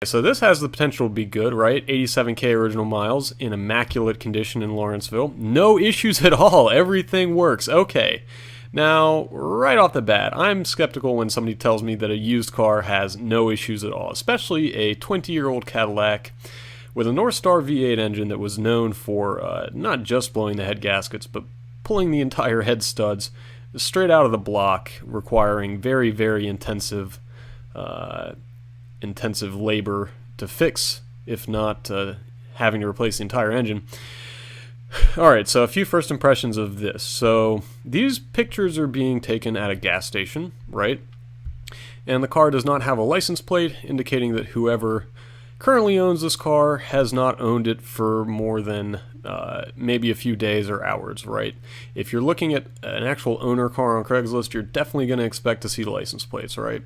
So this has the potential to be good, right? 87K original miles in immaculate condition in Lawrenceville. No issues at all. Everything works. Okay. Now, right off the bat, I'm skeptical when somebody tells me that a used car has no issues at all, especially a 20-year-old Cadillac with a North Star V8 engine that was known for not just blowing the head gaskets, but pulling the entire head studs straight out of the block, requiring very, very intensive labor to fix, if not having to replace the entire engine. Alright, so a few first impressions of this. So these pictures are being taken at a gas station, right? And the car does not have a license plate, indicating that whoever currently owns this car has not owned it for more than maybe a few days or hours, right? If you're looking at an actual owner car on Craigslist, you're definitely going to expect to see the license plates, right?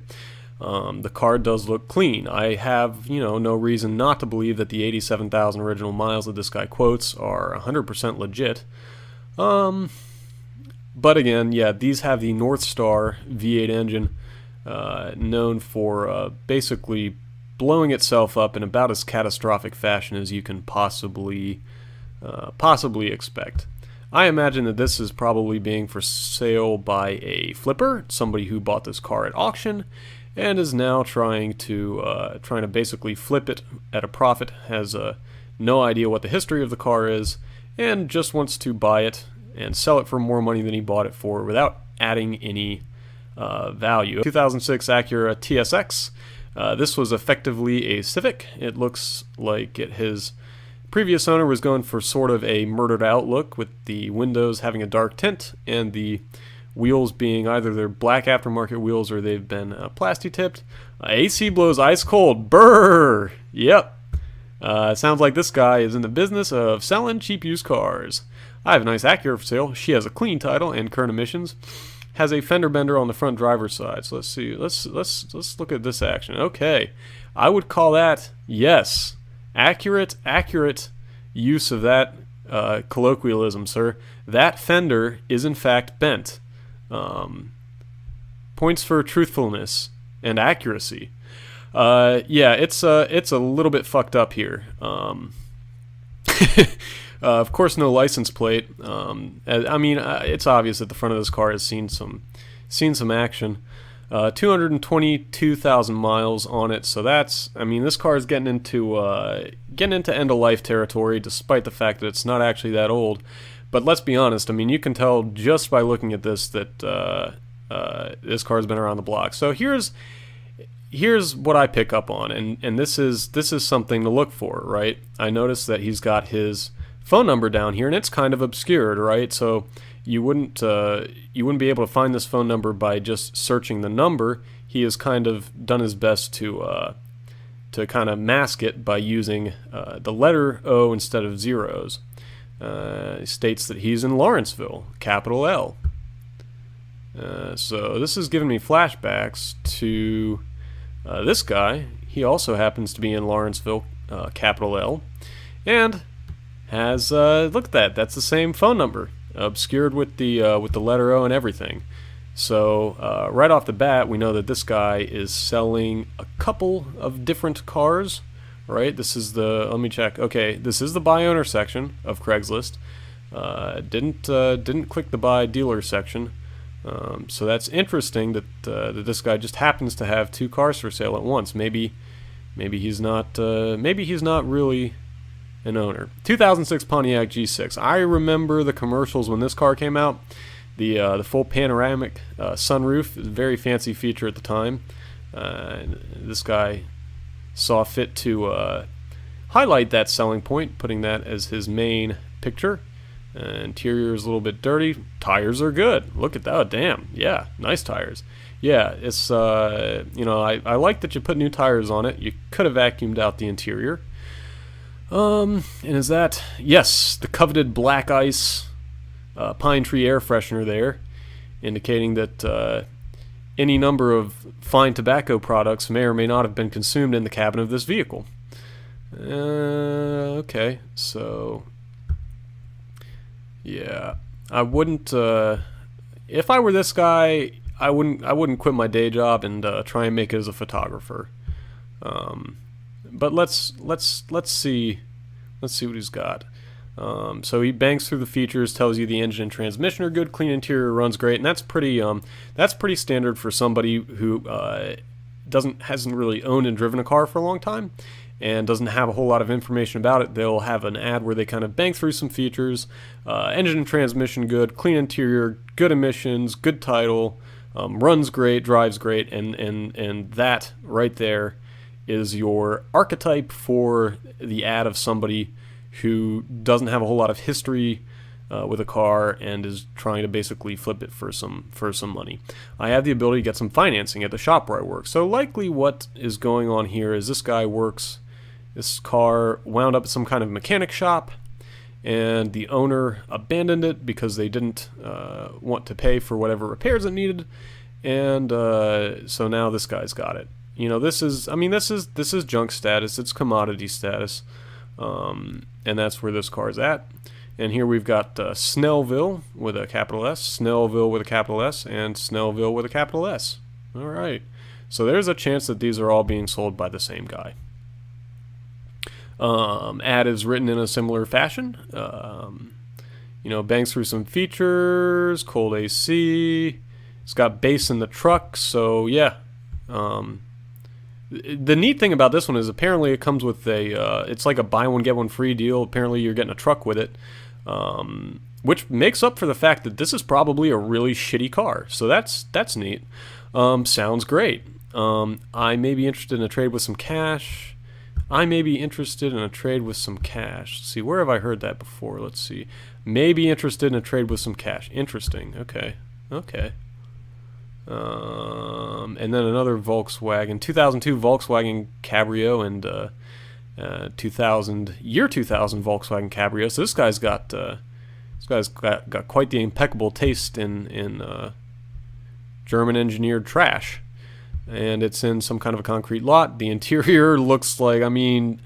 The car does look clean. I have, no reason not to believe that the 87,000 original miles that this guy quotes are 100% legit. But again, yeah, these have the North Star V8 engine, known for basically blowing itself up in about as catastrophic fashion as you can possibly expect. I imagine that this is probably being for sale by a flipper, somebody who bought this car at auction and is now trying to basically flip it at a profit, has no idea what the history of the car is, and just wants to buy it and sell it for more money than he bought it for without adding any value. 2006 Acura TSX. This was effectively a Civic. It looks like his previous owner was going for sort of a murdered out look, with the windows having a dark tint and the wheels being either they're black aftermarket wheels or they've been plasti tipped. AC blows ice cold. Brrr! Yep. Sounds like this guy is in the business of selling cheap used cars. I have a nice Acura for sale. She has a clean title and current emissions. Has a fender bender on the front driver's side. So let's see. Let's look at this action. Okay. I would call that, yes, accurate use of that colloquialism, sir. That fender is in fact bent. Points for truthfulness and accuracy. Yeah, it's a little bit fucked up here. Of course, no license plate. I mean, it's obvious that the front of this car has seen some action. 222,000 miles on it, so that's. I mean, this car is getting into end of life territory, despite the fact that it's not actually that old. But let's be honest. I mean, you can tell just by looking at this that this car's been around the block. So here's what I pick up on, and this is something to look for, right? I noticed that he's got his phone number down here, and it's kind of obscured, right? So you wouldn't be able to find this phone number by just searching the number. He has kind of done his best to kind of mask it by using the letter O instead of zeros. He states that he's in Lawrenceville, capital L. So this is giving me flashbacks to this guy. He also happens to be in Lawrenceville, capital L, and has look at that. That's the same phone number, obscured with the letter O and everything. So right off the bat, we know that this guy is selling a couple of different cars. Right, this is the. Let me check. Okay, this is the buy owner section of Craigslist. Didn't click the buy dealer section. So that's interesting that this guy just happens to have two cars for sale at once. Maybe he's not really an owner. 2006 Pontiac G6. I remember the commercials when this car came out. The full panoramic sunroof is a very fancy feature at the time. This guy saw fit to highlight that selling point, putting that as his main picture. Interior is a little bit dirty. Tires are good. Look at that. Oh, damn. Yeah, nice tires. Yeah, it's I like that you put new tires on it. You could have vacuumed out the interior. And is that, yes, the coveted black ice pine tree air freshener there, indicating that any number of fine tobacco products may or may not have been consumed in the cabin of this vehicle. Okay, so yeah, I wouldn't. If I were this guy, I wouldn't quit my day job and try and make it as a photographer. But let's see what he's got. So he bangs through the features, tells you the engine and transmission are good, clean interior, runs great, and that's pretty standard for somebody who hasn't really owned and driven a car for a long time and doesn't have a whole lot of information about it. They'll have an ad where they kind of bang through some features. Engine and transmission good, clean interior, good emissions, good title, runs great, drives great, and that right there is your archetype for the ad of somebody who doesn't have a whole lot of history with a car and is trying to basically flip it for some money. I have the ability to get some financing at the shop where I work. So likely what is going on here is this car wound up at some kind of mechanic shop, and the owner abandoned it because they didn't want to pay for whatever repairs it needed, and so now this guy's got it. You know, this is junk status. It's commodity status, and that's where this car is at. And here we've got Snellville with a capital S, Snellville with a capital S, and Snellville with a capital S. All right. So there's a chance that these are all being sold by the same guy. Ad is written in a similar fashion. Bangs through some features, cold AC. It's got bass in the truck, so yeah. The neat thing about this one is apparently it comes with it's like a buy one get one free deal. Apparently you're getting a truck with it, which makes up for the fact that this is probably a really shitty car. So that's neat. Sounds great. I may be interested in a trade with some cash. Let's see, where have I heard that before? Let's see. Maybe interested in a trade with some cash. Interesting. Okay. And then another Volkswagen, 2002 Volkswagen Cabrio and 2000 Volkswagen Cabrio. So this guy's got quite the impeccable taste in German engineered trash. And it's in some kind of a concrete lot. The interior looks like, it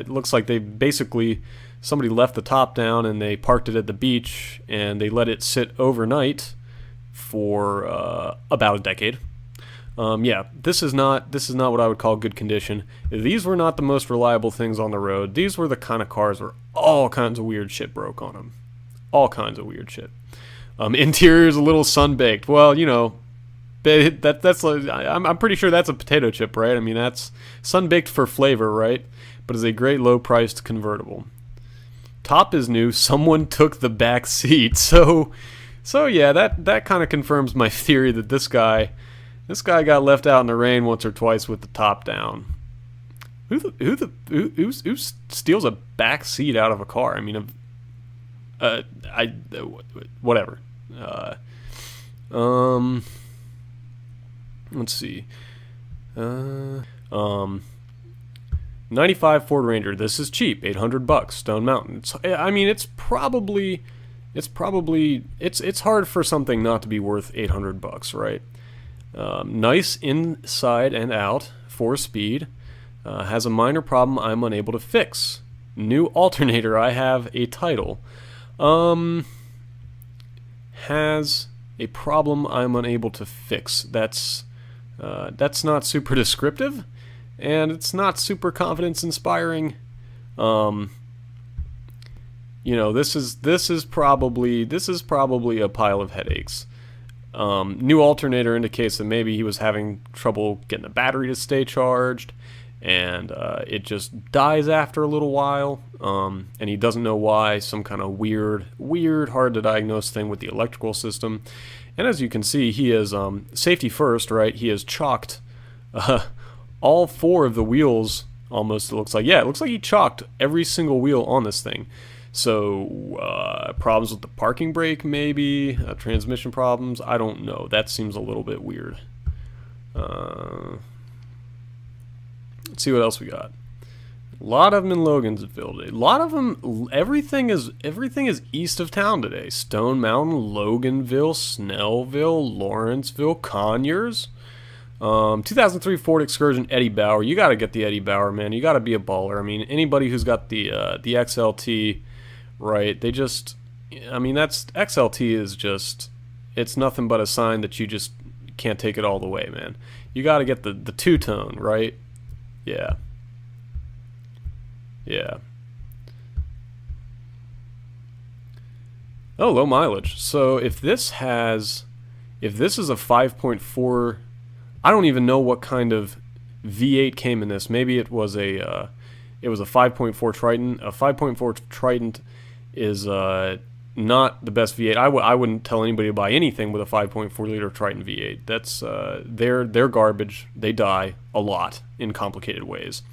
looks like they basically, somebody left the top down and they parked it at the beach and they let it sit overnight for about a decade. This is not what I would call good condition. These were not the most reliable things on the road. These were the kind of cars where all kinds of weird shit broke on them. All kinds of weird shit. Interior's a little sun-baked. Well, that's I'm pretty sure that's a potato chip, right? I mean, that's sun-baked for flavor, right? But is a great low-priced convertible. Top is new. Someone took the back seat. So yeah, that kind of confirms my theory that this guy got left out in the rain once or twice with the top down. Who steals a back seat out of a car? I mean, whatever. Let's see. 95 Ford Ranger. This is cheap. $800. Stone Mountain. It's hard for something not to be worth $800, right? Nice inside and out. 4-speed. Has a minor problem I'm unable to fix. New alternator. I have a title. Has a problem I'm unable to fix. That's not super descriptive, and it's not super confidence inspiring. This is probably a pile of headaches. New alternator indicates that maybe he was having trouble getting the battery to stay charged, and it just dies after a little while, and he doesn't know why. Some kind of weird, hard to diagnose thing with the electrical system. And as you can see, he is safety first, right? He has chalked all 4 of the wheels almost. It looks like he chalked every single wheel on this thing. So problems with the parking brake, maybe transmission problems. I don't know. That seems a little bit weird. Let's see what else we got. A lot of them in Loganville today. A lot of them. Everything is east of town today. Stone Mountain, Loganville, Snellville, Lawrenceville, Conyers. 2003 Ford Excursion Eddie Bauer. You got to get the Eddie Bauer, man. You got to be a baller. I mean, anybody who's got the XLT, right? That's XLT is just. It's nothing but a sign that you just can't take it all the way, man. you got to get the two-tone, right? Yeah. Yeah. Oh, low mileage. So if this is a 5.4, I don't even know what kind of V8 came in this. Maybe it was a 5.4 Triton. A 5.4 Triton is not the best V8. I wouldn't tell anybody to buy anything with a 5.4 liter Triton V8. That's they're garbage. They die a lot in complicated ways.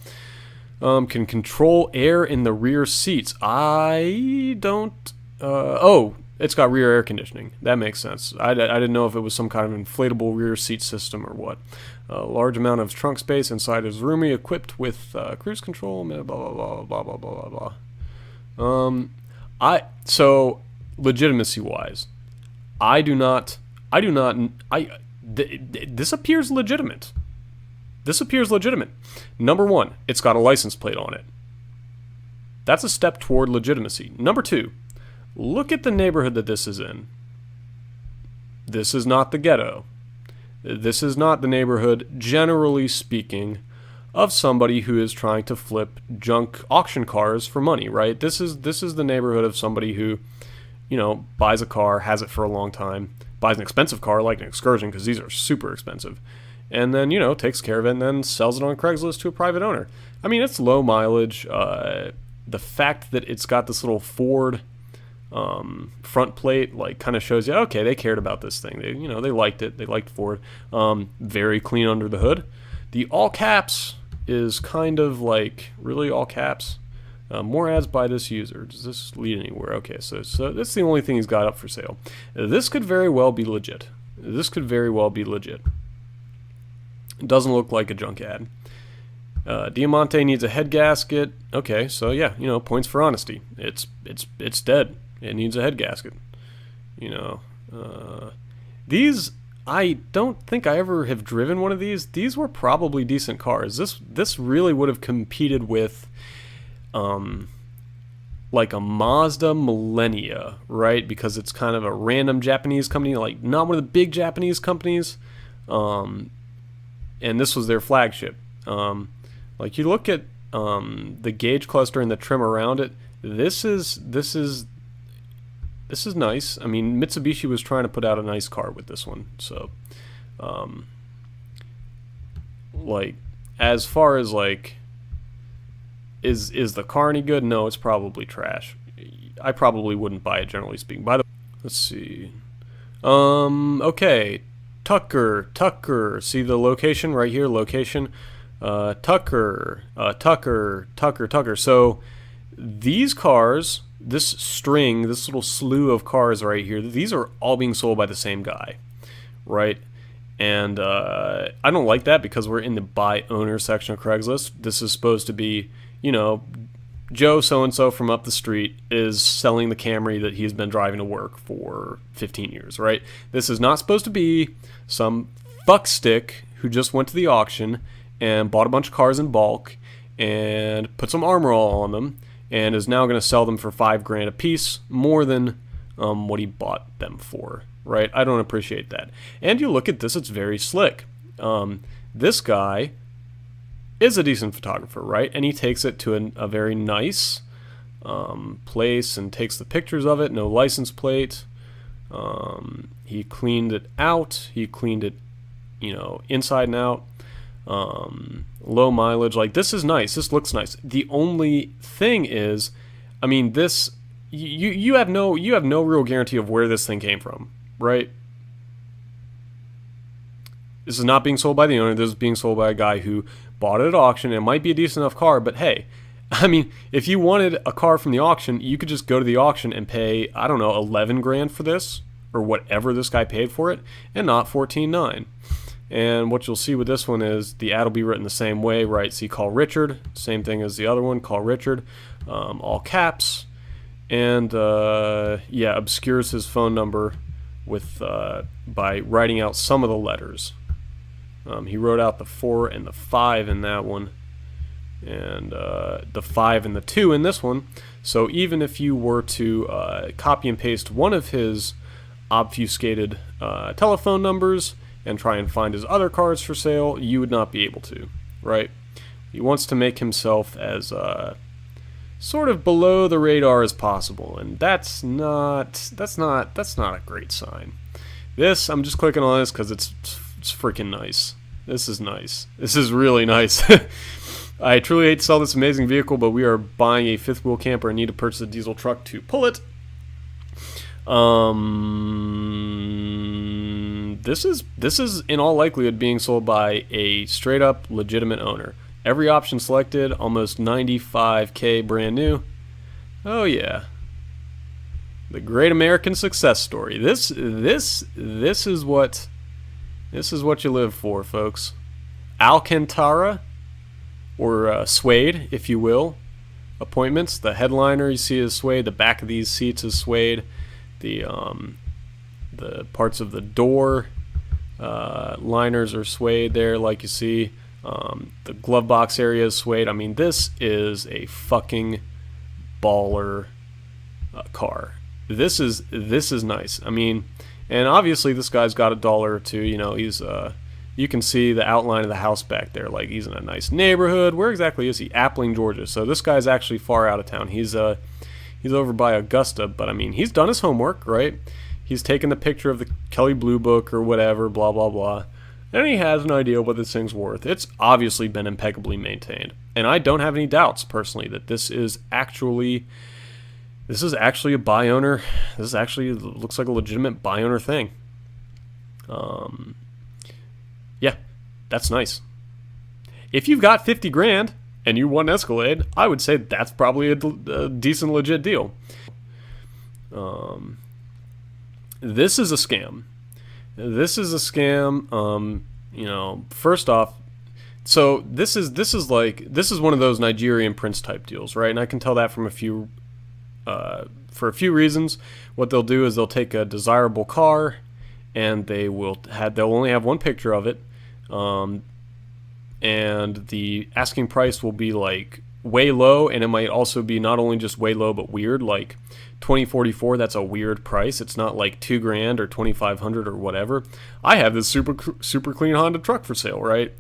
Can control air in the rear seats. I don't. Oh, it's got rear air conditioning. That makes sense. I didn't know if it was some kind of inflatable rear seat system or what. A large amount of trunk space inside is roomy, equipped with cruise control. Blah blah blah blah blah blah blah. So legitimacy wise, this appears legitimate. This appears legitimate. Number one, it's got a license plate on it. That's a step toward legitimacy. Number two, look at the neighborhood that this is in. This is not the ghetto. This is not the neighborhood, generally speaking, of somebody who is trying to flip junk auction cars for money, right? This is the neighborhood of somebody who, buys a car, has it for a long time, buys an expensive car like an Excursion, because these are super expensive, and then, takes care of it and then sells it on Craigslist to a private owner. I mean, it's low mileage. The fact that it's got this little Ford front plate kind of shows you, okay, they cared about this thing. They liked it. They liked Ford. Very clean under the hood. The all caps is kind of really all caps. More ads by this user. Does this lead anywhere? Okay, so that's the only thing he's got up for sale. This could very well be legit. It doesn't look like a junk ad. Diamante needs a head gasket. Okay, so yeah, points for honesty. It's dead. It needs a head gasket. These, I don't think I ever have driven one of these. These were probably decent cars. This really would have competed with like a Mazda Millennia, right? Because it's kind of a random Japanese company, not one of the big Japanese companies. And this was their flagship. You look at the gauge cluster and the trim around it. This is nice. I mean, Mitsubishi was trying to put out a nice car with this one. So, as far as is the car any good? No, it's probably trash. I probably wouldn't buy it, generally speaking. By the way, let's see. Okay. Tucker. See the location right here? Location. Tucker. So these cars, this little slew of cars right here, these are all being sold by the same guy, right? And I don't like that because we're in the buy owner section of Craigslist. This is supposed to be, Joe so-and-so from up the street is selling the Camry that he's been driving to work for 15 years, right? This is not supposed to be some fuckstick who just went to the auction and bought a bunch of cars in bulk and put some armor all on them and is now going to sell them for $5,000 a piece, more than what he bought them for, right? I don't appreciate that. And you look at this, it's very slick. This guy is a decent photographer, right? And he takes it to a very nice place and takes the pictures of it. No license plate. He cleaned it out. He cleaned it, inside and out. Low mileage. This is nice. This looks nice. The only thing is, I mean, this you have no real guarantee of where this thing came from, right? This is not being sold by the owner. This is being sold by a guy who bought it at auction. It might be a decent enough car, but hey, I mean, if you wanted a car from the auction, you could just go to the auction and pay, I don't know, $11,000 for this, or whatever this guy paid for it, and not $14,900. And what you'll see with this one is the ad will be written the same way, right? See, call Richard, same thing as the other one, call Richard, all caps, and obscures his phone number with by writing out some of the letters. He wrote out the 4 and the 5 in that one, and the 5 and the 2 in this one. So even if you were to copy and paste one of his obfuscated telephone numbers and try and find his other cars for sale, you would not be able to, right? He wants to make himself as sort of below the radar as possible, and that's not a great sign. This, I'm just clicking on this because it's freaking nice. This is nice. This is really nice. I truly hate to sell this amazing vehicle, but we are buying a fifth wheel camper and need to purchase a diesel truck to pull it. This is in all likelihood being sold by a straight up legitimate owner. Every option selected, almost 95K brand new. Oh yeah. The great American success story. This is what you live for, folks. Alcantara, or suede, if you will, appointments. The headliner you see is suede. The back of these seats is suede. The parts of the door liners are suede there, like you see. The glove box area is suede. I mean, this is a fucking baller car. This is nice. I mean, and obviously this guy's got $1 or $2. You know, he's you can see the outline of the house back there. Like, he's in a nice neighborhood. Where exactly is he? Appling, Georgia. So this guy's actually far out of town. He's over by Augusta, but I mean, he's done his homework, right? He's taken the picture of the Kelley Blue Book or whatever, blah blah blah, and he has an idea what this thing's worth. It's obviously been impeccably maintained, and I don't have any doubts personally that this is actually a buy owner. This actually looks like a legitimate buy owner thing. Yeah, that's nice. If you've got 50 grand and you want an Escalade, I would say that's probably a decent, legit deal. This is a scam. This is a scam. You know, first off, so this is one of those Nigerian prince type deals, right? And I can tell that from for a few reasons. What they'll do is they'll take a desirable car, and they'll only have one picture of it, and the asking price will be like way low, and it might also be not only just way low but weird, like 2044. That's a weird price. It's not like $2,000 or 2,500 or whatever. I have this super clean Honda truck for sale, right?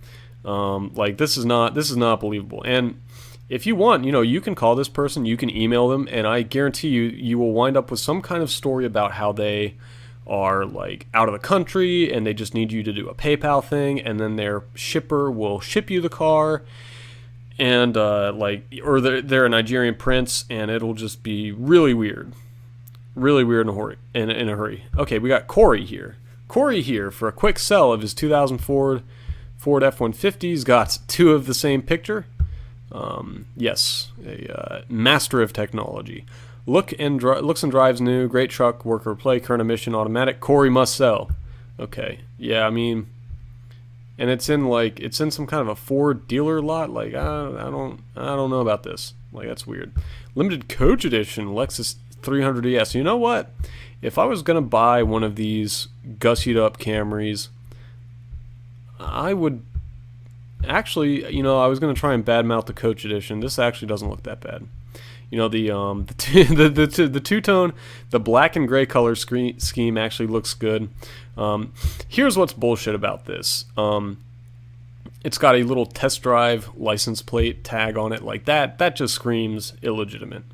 Like, this is not believable. And if you want, you know, you can call this person, you can email them, and I guarantee you will wind up with some kind of story about how they are like out of the country and they just need you to do a PayPal thing, and then their shipper will ship you the car, and or they're a Nigerian prince, and it'll just be really weird in a hurry. Okay, we got Corey here for a quick sell of his 2000 Ford F-150. He's got two of the same picture. Yes, a master of technology. Looks and drives new. Great truck, work or play, current emission, automatic. Corey must sell. Okay, yeah, I mean, and it's in some kind of a Ford dealer lot. Like, I don't know about this. Like, that's weird. Limited coach edition Lexus 300 ES. You know what? If I was gonna buy one of these gussied up Camrys, I would actually, you know, I was gonna try and badmouth the coach edition. This actually doesn't look that bad. You know, the two-tone, the black and gray color scheme actually looks good. Here's what's bullshit about this. It's got a little test drive license plate tag on it. Like, that just screams illegitimate.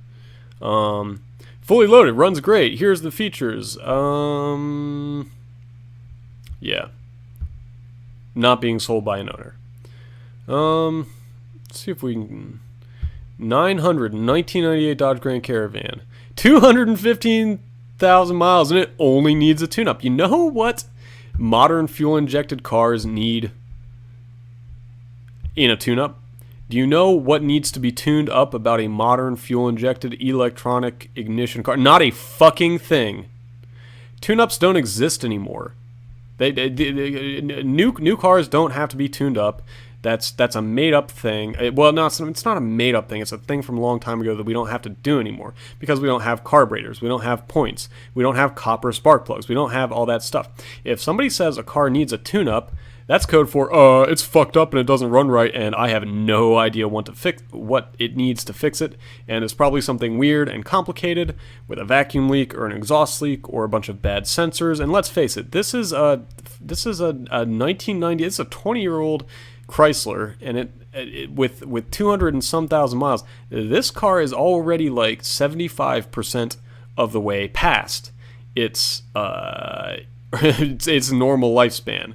Fully loaded, runs great. Here's the features. Yeah. Not being sold by an owner. Let's see if we can... 1998 Dodge Grand Caravan, 215,000 miles, and it only needs a tune-up. You know what modern fuel-injected cars need in a tune-up? Do you know what needs to be tuned up about a modern fuel-injected electronic ignition car? Not a fucking thing. Tune-ups don't exist anymore. New cars don't have to be tuned up. That's a made-up thing. Well, no, it's not a made-up thing. It's a thing from a long time ago that we don't have to do anymore because we don't have carburetors. We don't have points. We don't have copper spark plugs. We don't have all that stuff. If somebody says a car needs a tune-up, That's code for it's fucked up and it doesn't run right, and I have no idea what it needs to fix it, and it's probably something weird and complicated with a vacuum leak or an exhaust leak or a bunch of bad sensors. And let's face it, this is a 1990. It's a 20-year-old Chrysler, and it with 200 and some thousand miles. This car is already like 75% of the way past its its normal lifespan.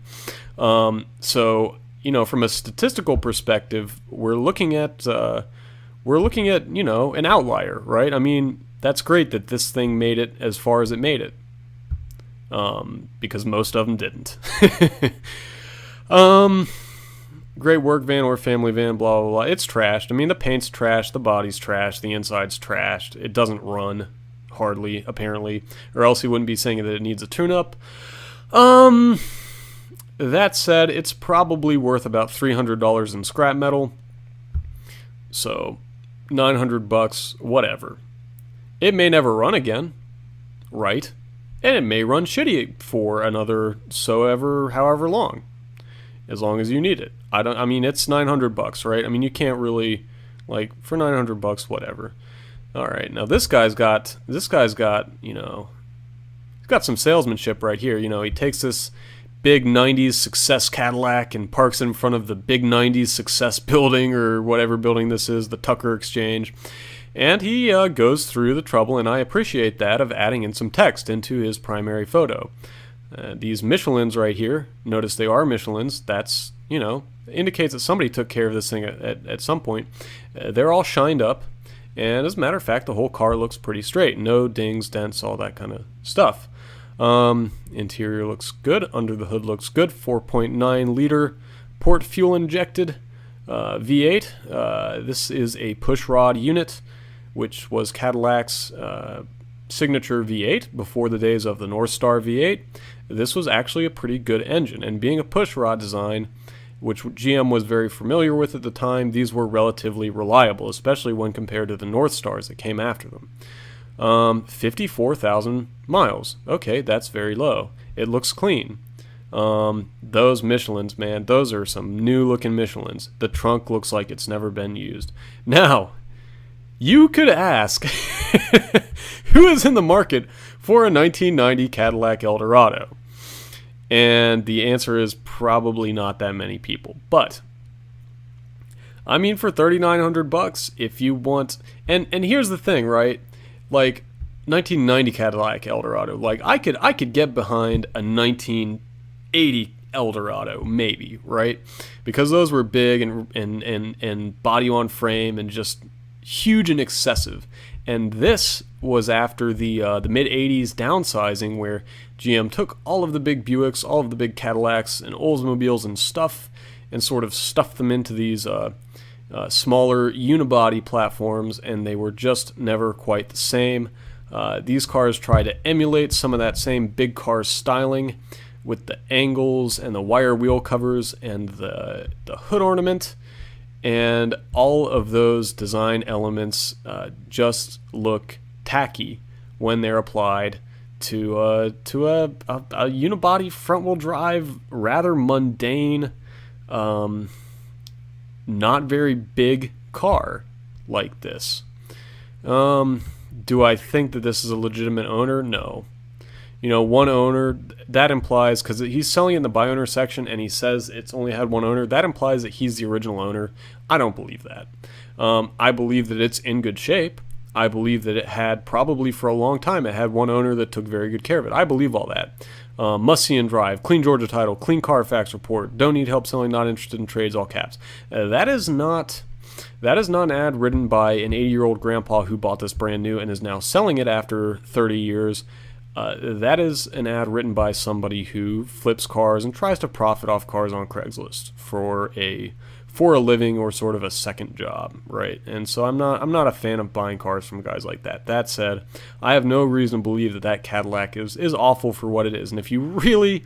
So, you know, from a statistical perspective, we're looking at you know, an outlier, right? I mean, that's great that this thing made it as far as it made it, because most of them didn't. Great work van or family van, blah, blah, blah. It's trashed. I mean, the paint's trashed, the body's trashed, the inside's trashed. It doesn't run, hardly, apparently, or else he wouldn't be saying that it needs a tune-up. That said, it's probably worth about $300 in scrap metal. So, $900, whatever. It may never run again, right? And it may run shitty for another however long, as long as you need it. I mean, it's $900, right? I mean, you can't really, like, for $900, whatever. All right, now this guy's got, you know, he's got some salesmanship right here. You know, he takes this big 90s success Cadillac and parks in front of the big 90s success building, or whatever building this is, the Tucker Exchange. And he goes through the trouble, and I appreciate that, of adding in some text into his primary photo. These Michelins right here, notice they are Michelins. That's, you know, indicates that somebody took care of this thing at some point. They're all shined up, and as a matter of fact, the whole car looks pretty straight. No dings, dents, all that kind of stuff. Interior looks good. Under the hood looks good. 4.9 liter port fuel injected V8. This is a pushrod unit, which was Cadillac's signature V8 before the days of the North Star V8. This was actually a pretty good engine, and being a pushrod design, which GM was very familiar with at the time, these were relatively reliable, especially when compared to the North Stars that came after them. 54,000 miles. Okay, that's very low. It looks clean. Those Michelins, man, those are some new looking Michelins. The trunk looks like it's never been used. Now, you could ask, who is in the market for a 1990 Cadillac Eldorado? And the answer is probably not that many people. But I mean, for $3,900, if you want, and here's the thing, right? Like, 1990 Cadillac Eldorado, like, I could get behind a 1980 Eldorado, maybe, right? Because those were big and body on frame and just huge and excessive. And this was after the mid 80s downsizing, where GM took all of the big Buicks, all of the big Cadillacs and Oldsmobiles and stuff, and sort of stuffed them into these smaller unibody platforms, and they were just never quite the same. These cars try to emulate some of that same big car styling with the angles and the wire wheel covers and the hood ornament, and all of those design elements just look tacky when they're applied to a unibody front-wheel drive, rather mundane, not very big car like this. Do I think that this is a legitimate owner? No. You know, one owner, that implies, because he's selling it in the by owner section and he says it's only had one owner, that implies that he's the original owner. I don't believe that. I believe that it's in good shape. I believe that it had, probably for a long time, it had one owner that took very good care of it. I believe all that. Must see and drive, clean Georgia title, clean Carfax report, don't need help selling, not interested in trades, all caps. That is not an ad written by an 80-year-old grandpa who bought this brand new and is now selling it after 30 years. That is an ad written by somebody who flips cars and tries to profit off cars on Craigslist for a living, or sort of a second job, right? And so I'm not a fan of buying cars from guys like that. That said, I have no reason to believe that Cadillac is awful for what it is. And if you really,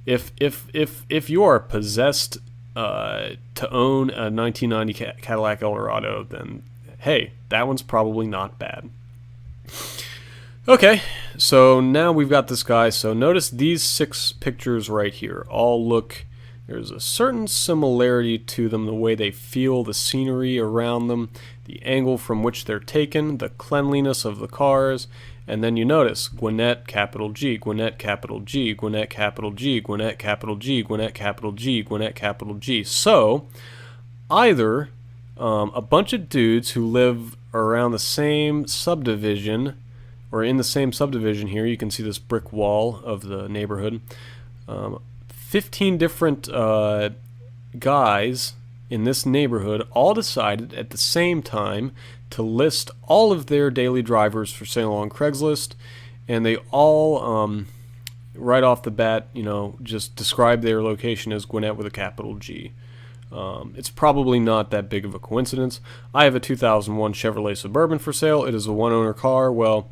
if you are possessed to own a 1990 Cadillac Eldorado, then hey, that one's probably not bad. Okay, so now we've got this guy. So notice these 6 pictures right here all look There's a certain similarity to them, the way they feel, the scenery around them, the angle from which they're taken, the cleanliness of the cars, and then you notice Gwinnett, capital G, Gwinnett, capital G, Gwinnett, capital G, Gwinnett, capital G, Gwinnett, capital G, Gwinnett, capital G. So, either a bunch of dudes who live around the same subdivision, or in the same subdivision here, you can see this brick wall of the neighborhood, 15 different guys in this neighborhood all decided at the same time to list all of their daily drivers for sale on Craigslist, and they all, right off the bat, just describe their location as Gwinnett with a capital G. It's probably not that big of a coincidence. I have a 2001 Chevrolet Suburban for sale. It is a one-owner car. Well,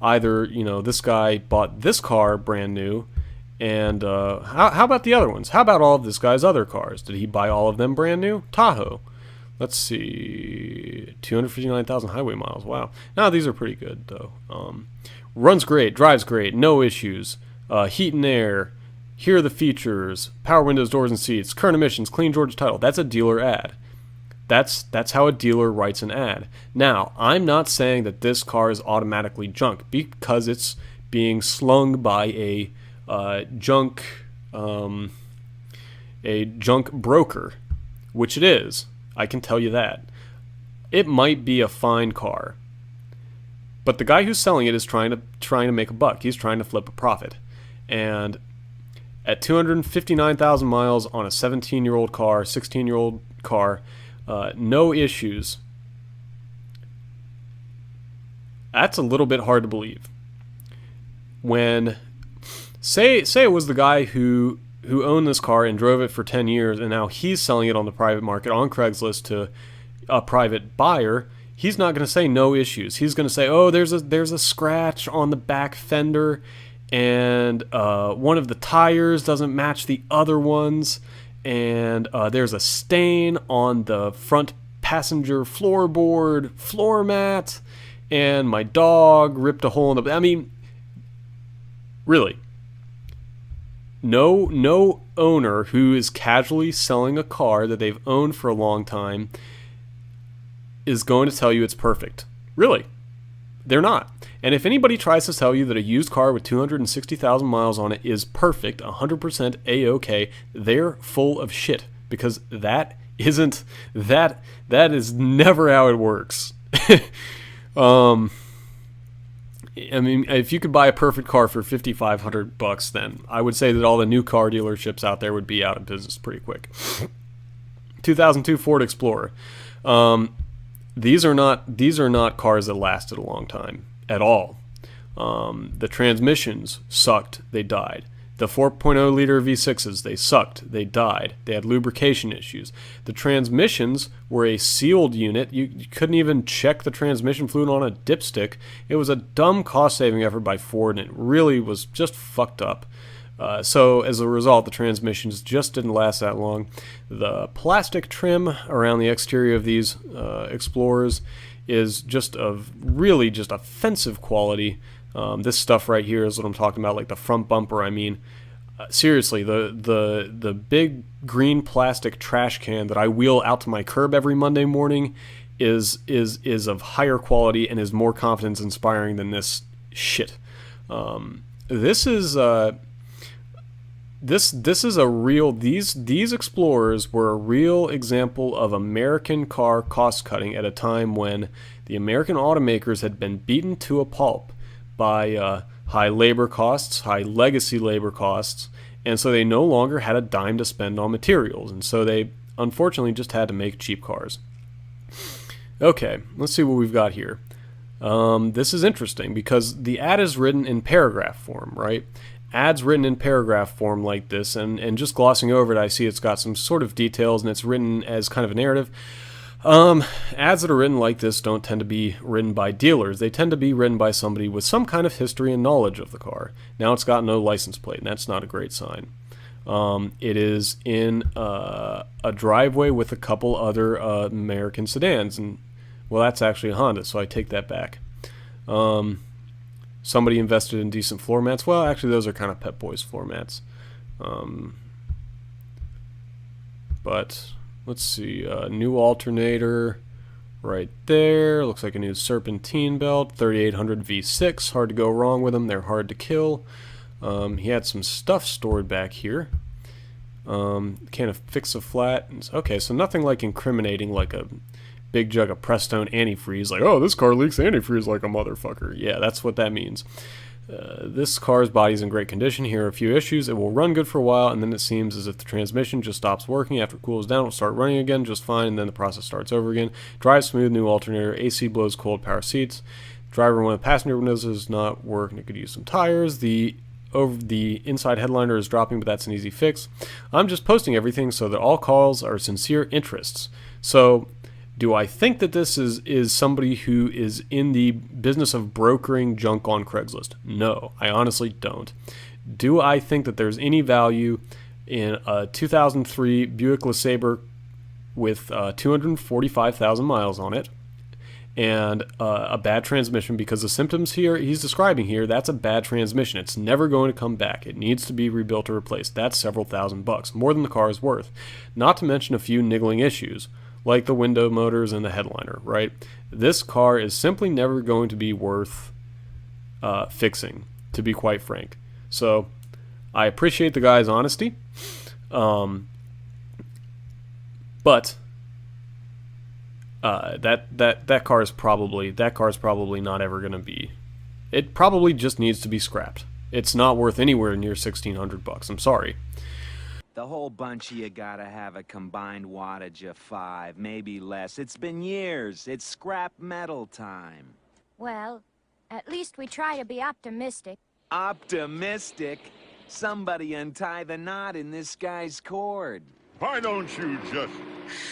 either, this guy bought this car brand new, and how about the other ones? How about all of this guy's other cars? Did he buy all of them brand new? Tahoe. Let's see, 259,000 highway miles. Wow. Now these are pretty good though. Runs great, drives great, no issues. Heat and air. Here are the features: power windows, doors, and seats. Current emissions, clean Georgia title. That's a dealer ad. That's how a dealer writes an ad. Now, I'm not saying that this car is automatically junk because it's being slung by a junk broker, which it is. I can tell you that. It might be a fine car, but the guy who's selling it is trying to make a buck. He's trying to flip a profit, and at 259,000 miles on a 17-year-old car, 16-year-old car, no issues. That's a little bit hard to believe. When say it was the guy who owned this car and drove it for 10 years, and now he's selling it on the private market on Craigslist to a private buyer, he's not going to say no issues. He's going to say, oh, there's a scratch on the back fender, and one of the tires doesn't match the other ones, and there's a stain on the front passenger floorboard floor mat, and my dog ripped a hole in the... I mean, really. No owner who is casually selling a car that they've owned for a long time is going to tell you it's perfect. Really. They're not. And if anybody tries to tell you that a used car with 260,000 miles on it is perfect, 100% A-OK, they're full of shit, because that is never how it works. I mean, if you could buy a perfect car for $5,500, then I would say that all the new car dealerships out there would be out of business pretty quick. 2002 Ford Explorer. These are not cars that lasted a long time at all. The transmissions sucked. They died. The 4.0 liter V6s, they sucked. They died. They had lubrication issues. The transmissions were a sealed unit. You couldn't even check the transmission fluid on a dipstick. It was a dumb cost-saving effort by Ford, and it really was just fucked up. So as a result, the transmissions just didn't last that long. The plastic trim around the exterior of these Explorers is just of really just offensive quality. This stuff right here is what I'm talking about, like the front bumper. I mean, seriously, the big green plastic trash can that I wheel out to my curb every Monday morning is of higher quality and is more confidence inspiring than this shit. This is a real, these Explorers were a real example of American car cost cutting at a time when the American automakers had been beaten to a pulp by high labor costs, high legacy labor costs, and so they no longer had a dime to spend on materials, and so they unfortunately just had to make cheap cars. Okay, let's see what we've got here. This is interesting because the ad is written in paragraph form, right? Ads written in paragraph form like this, and just glossing over it, I see it's got some sort of details, and it's written as kind of a narrative. Ads that are written like this don't tend to be written by dealers. They tend to be written by somebody with some kind of history and knowledge of the car. Now it's got no license plate, and that's not a great sign. It is in a driveway with a couple other American sedans, and well, that's actually a Honda, so I take that back. Somebody invested in decent floor mats. Well, actually, those are kind of Pep Boys floor mats. but let's see. New alternator right there. Looks like a new serpentine belt. 3800 V6. Hard to go wrong with them. They're hard to kill. He had some stuff stored back here. Can fix a flat. Okay, so nothing like incriminating, like a big jug of Prestone antifreeze. Like, oh, this car leaks antifreeze like a motherfucker. Yeah, that's what that means. This car's body is in great condition. Here are a few issues. It will run good for a while, and then it seems as if the transmission just stops working. After it cools down, it will start running again just fine, and then the process starts over again. Drive smooth, new alternator. AC blows cold, power seats. Driver, one of the passenger windows does not work, and it could use some tires. The inside headliner is dropping, but that's an easy fix. I'm just posting everything so that all calls are sincere interests. So, do I think that this is somebody who is in the business of brokering junk on Craigslist? No, I honestly don't. Do I think that there's any value in a 2003 Buick LeSabre with 245,000 miles on it and a bad transmission? Because the symptoms here he's describing here, that's a bad transmission. It's never going to come back. It needs to be rebuilt or replaced. That's several $1,000s, more than the car is worth. Not to mention a few niggling issues, like the window motors and the headliner, right? This car is simply never going to be worth fixing, to be quite frank. So I appreciate the guy's honesty, but that car is probably not ever going to be. It probably just needs to be scrapped. It's not worth anywhere near $1,600. I'm sorry. The whole bunch of you gotta have a combined wattage of 5, maybe less. It's been years. It's scrap metal time. Well, at least we try to be optimistic. Optimistic? Somebody untie the knot in this guy's cord. Why don't you just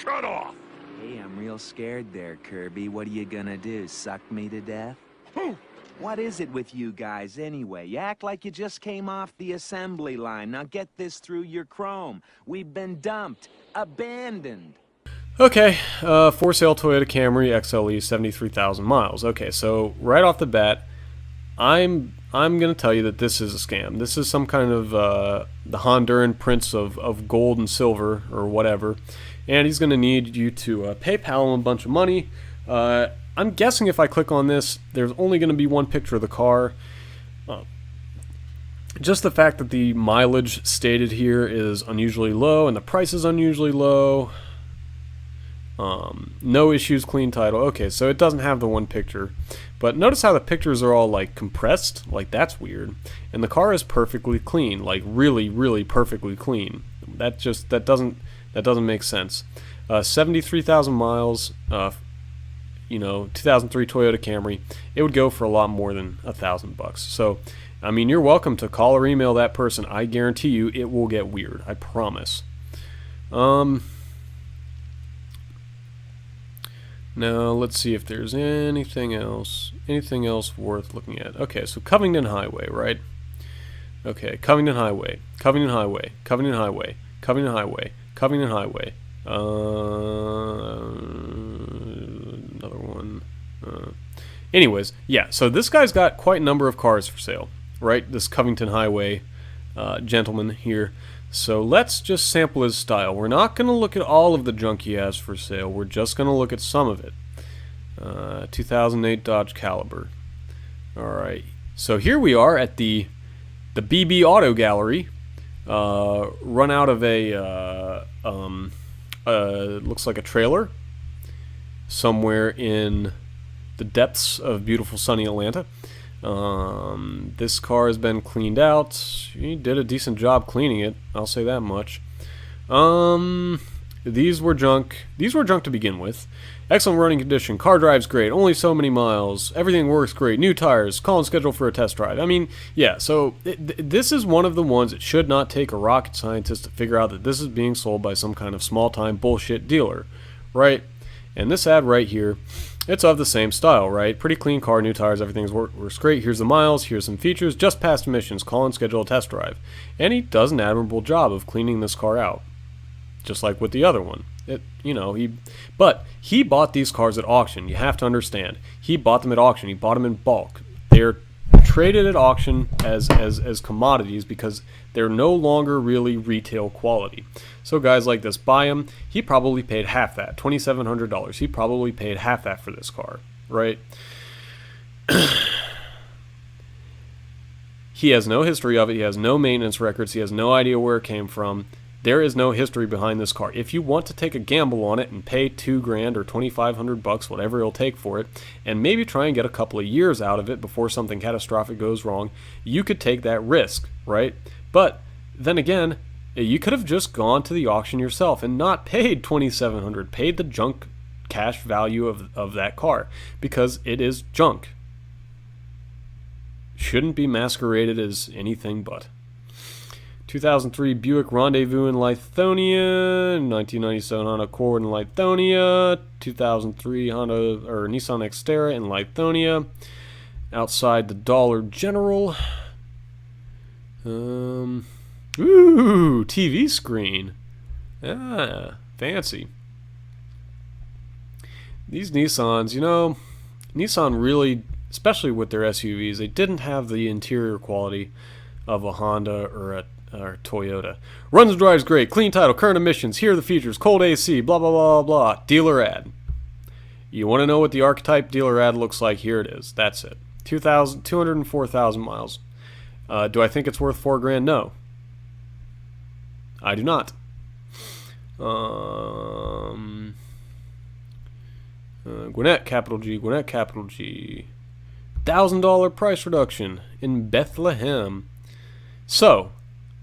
shut off? Hey, I'm real scared there, Kirby. What are you gonna do, suck me to death? Whew. What is it with you guys, anyway? You act like you just came off the assembly line. Now get this through your chrome. We've been dumped. Abandoned. Okay, for sale Toyota Camry XLE, 73,000 miles. Okay, so right off the bat, I'm going to tell you that this is a scam. This is some kind of the Honduran prince of gold and silver or whatever, and he's going to need you to PayPal him a bunch of money. I'm guessing if I click on this, there's only going to be one picture of the car. Just the fact that the mileage stated here is unusually low and the price is unusually low. No issues, clean title. Okay, so it doesn't have the one picture. But notice how the pictures are all like compressed. Like, that's weird. And the car is perfectly clean. Like, really, really perfectly clean. That doesn't make sense. 73,000 miles. 2003 Toyota Camry, it would go for a lot more than $1,000. So, I mean, you're welcome to call or email that person. I guarantee you it will get weird. I promise. Now, let's see if there's anything else worth looking at. Okay, so Covington Highway, right? Okay, Covington Highway, Covington Highway, Covington Highway, Covington Highway, Covington Highway. Another one. Anyways, yeah, so this guy's got quite a number of cars for sale, right? This Covington Highway gentleman here. So let's just sample his style. We're not going to look at all of the junk he has for sale. We're just going to look at some of it. 2008 Dodge Caliber. Alright, so here we are at the BB Auto Gallery. Run out of a looks like a trailer somewhere in the depths of beautiful sunny Atlanta. This car has been cleaned out. He did a decent job cleaning it, I'll say that much. These were junk to begin with. Excellent running condition, car drives great, only so many miles, everything works great, new tires, call and schedule for a test drive. I mean, yeah, so this is one of the ones that should not take a rocket scientist to figure out that this is being sold by some kind of small-time bullshit dealer, right? And this ad right here, it's of the same style, right? Pretty clean car, new tires, everything works great. Here's the miles, here's some features, just passed emissions, call and schedule a test drive. And he does an admirable job of cleaning this car out, just like with the other one. But he bought these cars at auction. You have to understand. He bought them at auction. He bought them in bulk. They're traded at auction as commodities because they're no longer really retail quality. So guys like this buy them. He probably paid half that, $2,700. He probably paid half that for this car, right? He has no history of it. He has no maintenance records. He has no idea where it came from. There is no history behind this car. If you want to take a gamble on it and pay $2,000 or $2,500, whatever it'll take for it, and maybe try and get a couple of years out of it before something catastrophic goes wrong, you could take that risk, right? But then again, you could have just gone to the auction yourself and not paid $2,700, paid the junk cash value of that car, because it is junk. Shouldn't be masqueraded as anything but. 2003 Buick Rendezvous in Lithonia, 1997 Honda Accord in Lithonia, 2003 Nissan Xterra in Lithonia, outside the Dollar General. Ooh, TV screen. Ah, fancy. These Nissans, Nissan really, especially with their SUVs, they didn't have the interior quality of a Honda or a Toyota. Runs and drives great, clean title, current emissions, here are the features, cold AC, blah, blah, blah, blah, dealer ad. You want to know what the archetype dealer ad looks like? Here it is. That's it. 204,000 miles. Do I think it's worth $4,000? No. I do not. Gwinnett, capital G, Gwinnett, capital G. $1,000 price reduction in Bethlehem. So,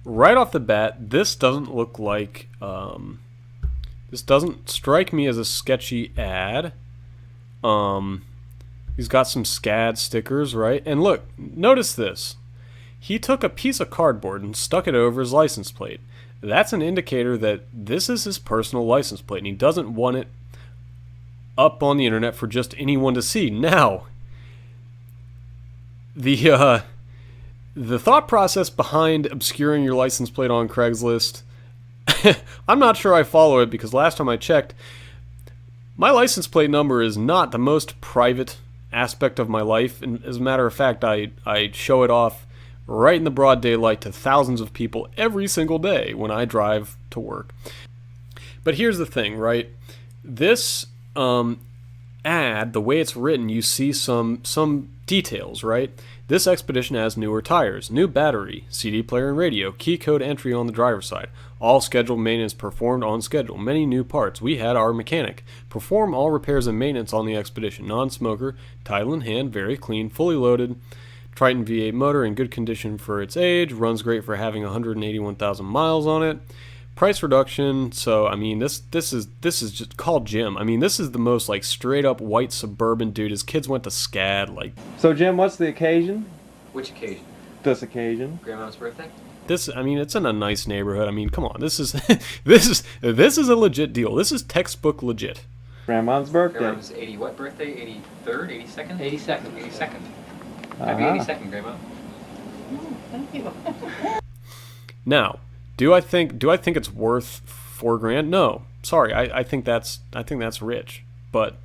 right off the bat, this doesn't look like, this doesn't strike me as a sketchy ad. He's got some SCAD stickers, right? And look, notice this. He took a piece of cardboard and stuck it over his license plate. That's an indicator that this is his personal license plate, and he doesn't want it up on the internet for just anyone to see. Now, the thought process behind obscuring your license plate on Craigslist, I'm not sure I follow it, because last time I checked, my license plate number is not the most private aspect of my life. And as a matter of fact, I show it off right in the broad daylight to thousands of people every single day when I drive to work. But here's the thing, right? This ad, the way it's written, you see some details, right? This Expedition has newer tires, new battery, CD player and radio, key code entry on the driver's side, all scheduled maintenance performed on schedule, many new parts. We had our mechanic perform all repairs and maintenance on the Expedition, non-smoker, title in hand, very clean, fully loaded, Triton V8 motor in good condition for its age, runs great for having 181,000 miles on it. Price reduction, so I mean this is just called Jim. I mean, this is the most like straight up white suburban dude. His kids went to SCAD, like. So Jim, what's the occasion? Which occasion? This occasion. Grandma's birthday? This, I mean, it's in a nice neighborhood. I mean, come on, this is this is a legit deal. This is textbook legit. Grandma's birthday. Grandma's 80 what birthday? 83rd? 82nd? 82nd. 82nd. Happy 82nd, Grandma. Thank you. Now, do I think it's worth $4,000? No, sorry. I think that's rich. But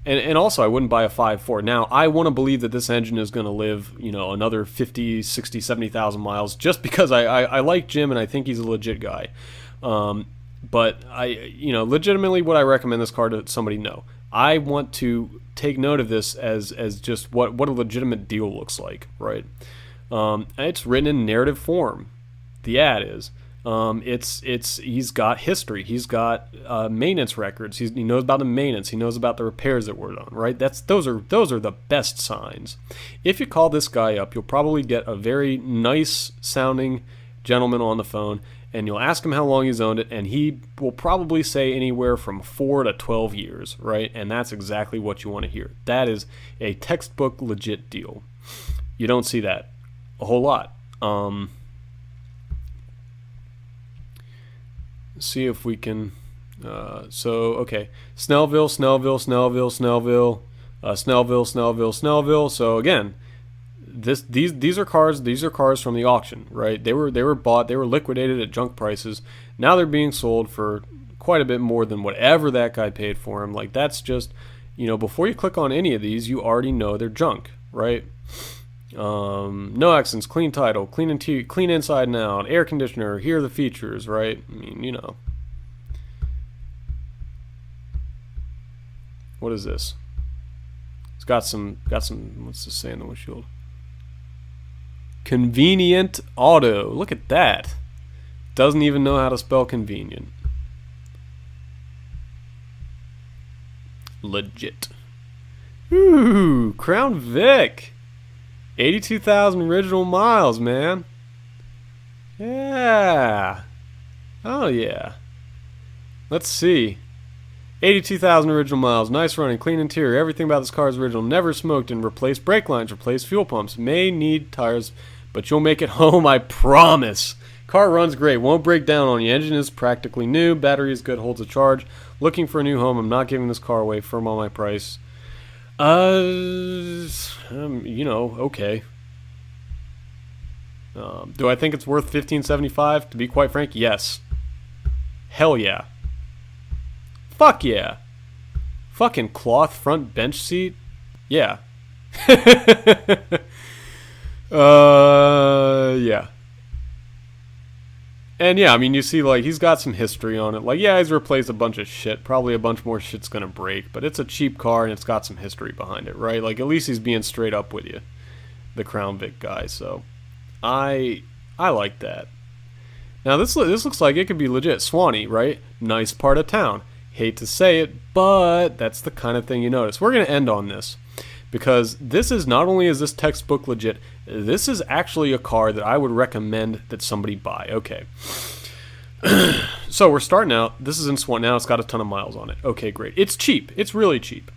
and also I wouldn't buy a 5.4. Now I want to believe that this engine is going to live another 50, 60, 70,000 miles just because I like Jim and I think he's a legit guy. But legitimately, would I recommend this car to somebody? No. I want to take note of this as just what a legitimate deal looks like, right? It's written in narrative form. The ad is. He's got history. He's got maintenance records. He knows about the maintenance. He knows about the repairs that were done. Right. Those are the best signs. If you call this guy up, you'll probably get a very nice sounding gentleman on the phone, and you'll ask him how long he's owned it, and he will probably say anywhere from 4 to 12 years. Right. And that's exactly what you want to hear. That is a textbook legit deal. You don't see that a whole lot. See if we can. Okay, Snellville. So again, these are cars. These are cars from the auction, right? They were bought. They were liquidated at junk prices. Now they're being sold for quite a bit more than whatever that guy paid for them. Like, that's just, before you click on any of these, you already know they're junk, right? No accidents, clean title, clean interior, clean inside and out, air conditioner. Here are the features, right? I mean, you know. What is this? It's got some. What's this say on the windshield? Convenient auto. Look at that. Doesn't even know how to spell convenient. Legit. Ooh, Crown Vic. 82,000 original miles, man. Yeah. Oh, yeah. Let's see. 82,000 original miles. Nice running. Clean interior. Everything about this car is original. Never smoked and replaced brake lines. Replaced fuel pumps. May need tires, but you'll make it home, I promise. Car runs great. Won't break down on you. Engine is practically new. Battery is good. Holds a charge. Looking for a new home. I'm not giving this car away. Firm on my price. You know, okay. Do I think it's worth $1,575? To be quite frank, yes. Hell yeah. Fuck yeah. Fucking cloth front bench seat? Yeah. Yeah. And yeah, I mean, you see, like, he's got some history on it. Like, yeah, he's replaced a bunch of shit. Probably a bunch more shit's gonna break. But it's a cheap car, and it's got some history behind it, right? Like, at least he's being straight up with you. The Crown Vic guy, so... I like that. Now, this looks like it could be legit. Swanee, right? Nice part of town. Hate to say it, but that's the kind of thing you notice. We're gonna end on this. Because this is, not only is this textbook legit, this is actually a car that I would recommend that somebody buy. Okay. So we're starting out. This is in Swan now. It's got a ton of miles on it. Okay, great. It's cheap. It's really cheap.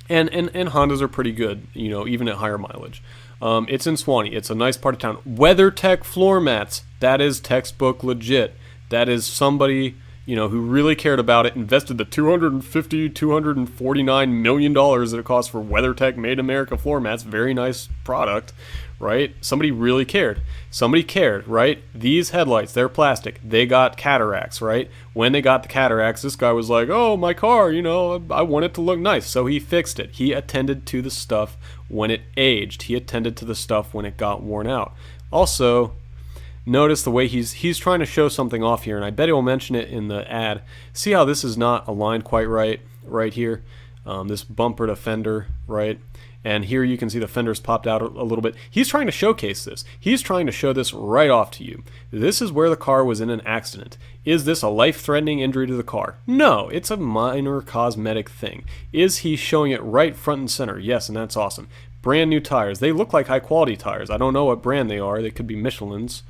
And Hondas are pretty good, you know, even at higher mileage. It's in Swanee. It's a nice part of town. WeatherTech floor mats. That is textbook legit. That is somebody, you know, who really cared about it, invested the $249 million that it costs for WeatherTech Made in America floor mats. Very nice product, right? Somebody really cared. Somebody cared, right? These headlights, they're plastic. They got cataracts, right? When they got the cataracts, this guy was like, oh, my car, you know, I want it to look nice. So he fixed it. He attended to the stuff when it aged. He attended to the stuff when it got worn out. Also, notice the way he's trying to show something off here, and I bet he'll mention it in the ad. See how this is not aligned quite right here? This bumper to fender, right? And here you can see the fenders popped out a little bit. He's trying to showcase this. He's trying to show this right off to you. This is where the car was in an accident. Is this a life-threatening injury to the car? No, it's a minor cosmetic thing. Is he showing it right front and center? Yes, and that's awesome. Brand new tires. They look like high-quality tires. I don't know what brand they are. They could be Michelin's.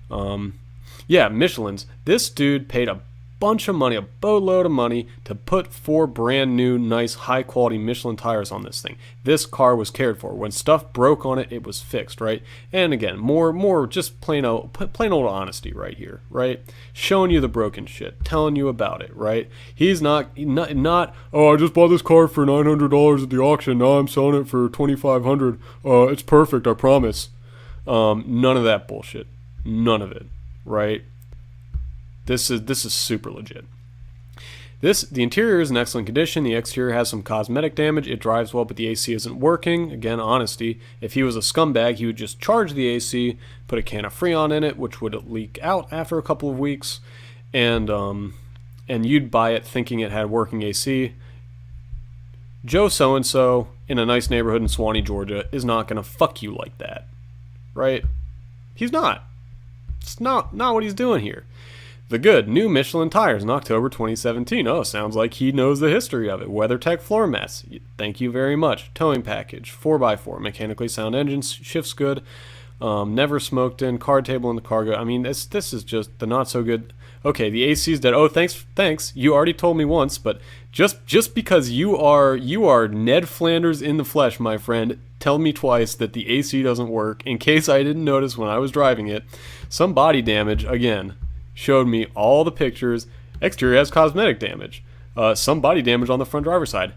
Yeah, Michelin's. This dude paid a bunch of money, a boatload of money, to put 4 brand new, nice, high quality Michelin tires on this thing. This car was cared for. When stuff broke on it, it was fixed, right? And again, more just plain old honesty right here, right? Showing you the broken shit, telling you about it, right? He's not, oh, I just bought this car for $900 at the auction. Now I'm selling it for $2,500. It's perfect, I promise. None of that bullshit. None of it, right? This is super legit. The interior is in excellent condition. The exterior has some cosmetic damage. It drives well, but the AC isn't working. Again, honesty. If he was a scumbag, he would just charge the AC, put a can of Freon in it, which would leak out after a couple of weeks, and you'd buy it thinking it had working AC. Joe so-and-so in a nice neighborhood in Swanee, Georgia, is not going to fuck you like that, right? He's not. It's not what he's doing here. The good, new Michelin tires in October 2017. Oh, sounds like he knows the history of it. WeatherTech floor mats. Thank you very much. Towing package. 4x4. Mechanically sound engines. Shifts good. Never smoked in. Card table in the cargo. I mean, this is just the not so good. Okay, the AC's dead. Oh, thanks. You already told me once, but just because you are Ned Flanders in the flesh, my friend, tell me twice that the AC doesn't work in case I didn't notice when I was driving it. Some body damage, again, showed me all the pictures. Exterior has cosmetic damage. Some body damage on the front driver's side.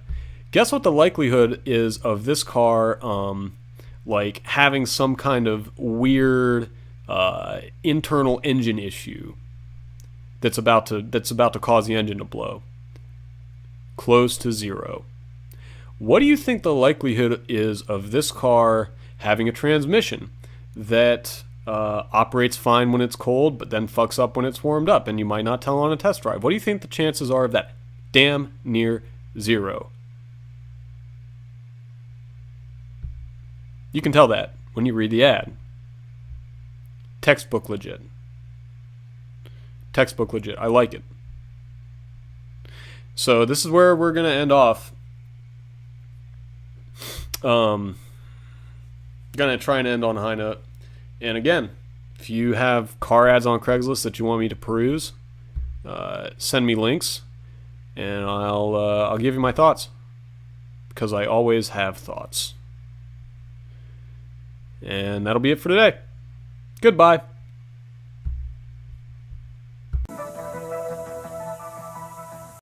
Guess what the likelihood is of this car like having some kind of weird internal engine issue that's about to cause the engine to blow? Close to 0. What do you think the likelihood is of this car having a transmission that operates fine when it's cold, but then fucks up when it's warmed up, and you might not tell on a test drive. What do you think the chances are of that? Damn near zero. You can tell that when you read the ad. Textbook legit. Textbook legit. I like it. So this is where we're going to end off. Going to try and end on a high note. And again, if you have car ads on Craigslist that you want me to peruse, send me links, and I'll give you my thoughts, because I always have thoughts. And that'll be it for today. Goodbye.